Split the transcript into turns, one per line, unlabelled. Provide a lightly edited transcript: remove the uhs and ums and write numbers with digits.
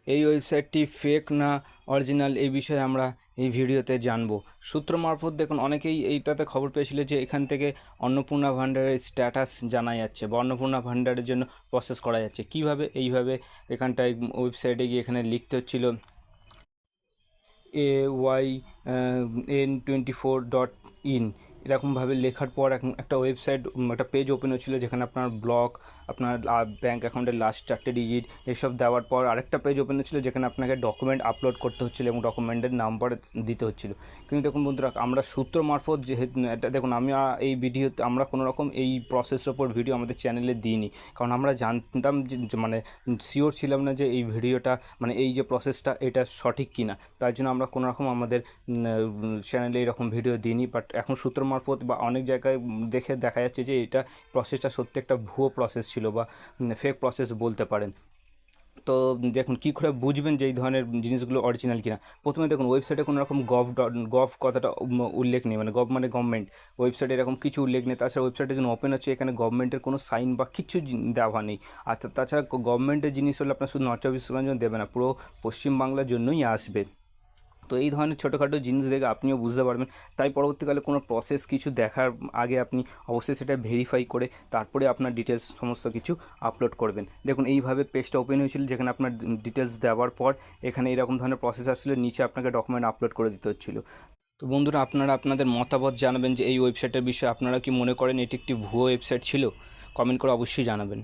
এই ওয়েবসাইটটি ফেক না অরিজিনাল এই বিষয়ে আমরা এই ভিডিওতে জানবো। সূত্র মারফত দেখুন অনেকেই এইটাতে খবর পেয়েছিল যে এখান থেকে অন্নপূর্ণা ভাণ্ডারের স্ট্যাটাস জানা যাচ্ছে বা অন্নপূর্ণা ভাণ্ডারের জন্য প্রসেস করা যাচ্ছে। কিভাবে? এইভাবে এখানটায় ওয়েবসাইটে গিয়ে এখানে লিখতে হচ্ছিল AYN24.in এরকমভাবে লেখার পর একটা ওয়েবসাইট, একটা পেজ ওপেন হচ্ছিলো যেখানে আপনার ব্লক, আপনার ব্যাঙ্ক অ্যাকাউন্টের লাস্ট 4টে ডিজিট এসব দেওয়ার পর আরেকটা পেজ ওপেন হচ্ছিলো যেখানে আপনাকে ডকুমেন্ট আপলোড করতে হচ্ছিলো এবং ডকুমেন্টের নাম্বার দিতে হচ্ছিলো। কিন্তু দেখুন বন্ধুরা, আমরা সূত্র মারফত যেহেতু এটা দেখুন, আমি এই ভিডিওতে আমরা কোনো রকম এই প্রসেসের ওপর ভিডিও আমাদের চ্যানেলে দিইনি, কারণ আমরা জানতাম যে মানে শিওর ছিলাম না যে এই ভিডিওটা মানে এই যে প্রসেসটা এটা সঠিক কিনা, তার জন্য আমরা কোনো রকম আমাদের চ্যানেলে এরকম ভিডিও দিইনি। বাট এখন সূত্র মারফত বা অনেক জায়গায় দেখা যাচ্ছে যে এটা প্রসেসটা সত্যি একটা ভুয়ো প্রসেস ছিল বা ফেক প্রসেস বলতে পারেন। তো দেখুন কী করে বুঝবেন যে এই ধরনের জিনিসগুলো অরিজিনাল কিনা। প্রথমে দেখুন ওয়েবসাইটে কোনো রকম গভ কথাটা উল্লেখ নেই, মানে গভ মানে গভর্নমেন্ট, ওয়েবসাইটে এরকম কিছু উল্লেখ নেই। তাছাড়া ওয়েবসাইটে যখন ওপেন হচ্ছে এখানে গভর্নমেন্টের কোনো সাইন বা কিছু দেওয়া নেই। আর তাছাড়া গভর্নমেন্টের জিনিস হলে আপনার শুধু নর্থ চব্বিশ পরগনার জন্য দেবে না, পুরো পশ্চিমবাংলার জন্যই আসবে। তো এই ধরনের ছোটোখাটো জিনিস দেখে আপনিও বুঝতে পারবেন। তাই পরবর্তীকালে কোনো প্রসেস কিছু দেখার আগে আপনি অবশ্যই সেটা ভেরিফাই করে তারপরে আপনার ডিটেলস সমস্ত কিছু আপলোড করবেন। দেখুন এইভাবে পেজটা ওপেন হয়েছিল যেখানে আপনার ডিটেলস দেওয়ার পর এখানে এরকম ধরনের প্রসেস আসছিলো, নিচে আপনাকে ডকুমেন্ট আপলোড করে দিতে হচ্ছিলো। তো বন্ধুরা, আপনারা আপনাদের মতামত জানাবেন যে এই ওয়েবসাইটের বিষয়ে আপনারা কি মনে করেন এটি একটি ভুয়ো ওয়েবসাইট ছিল? কমেন্ট করে অবশ্যই জানাবেন।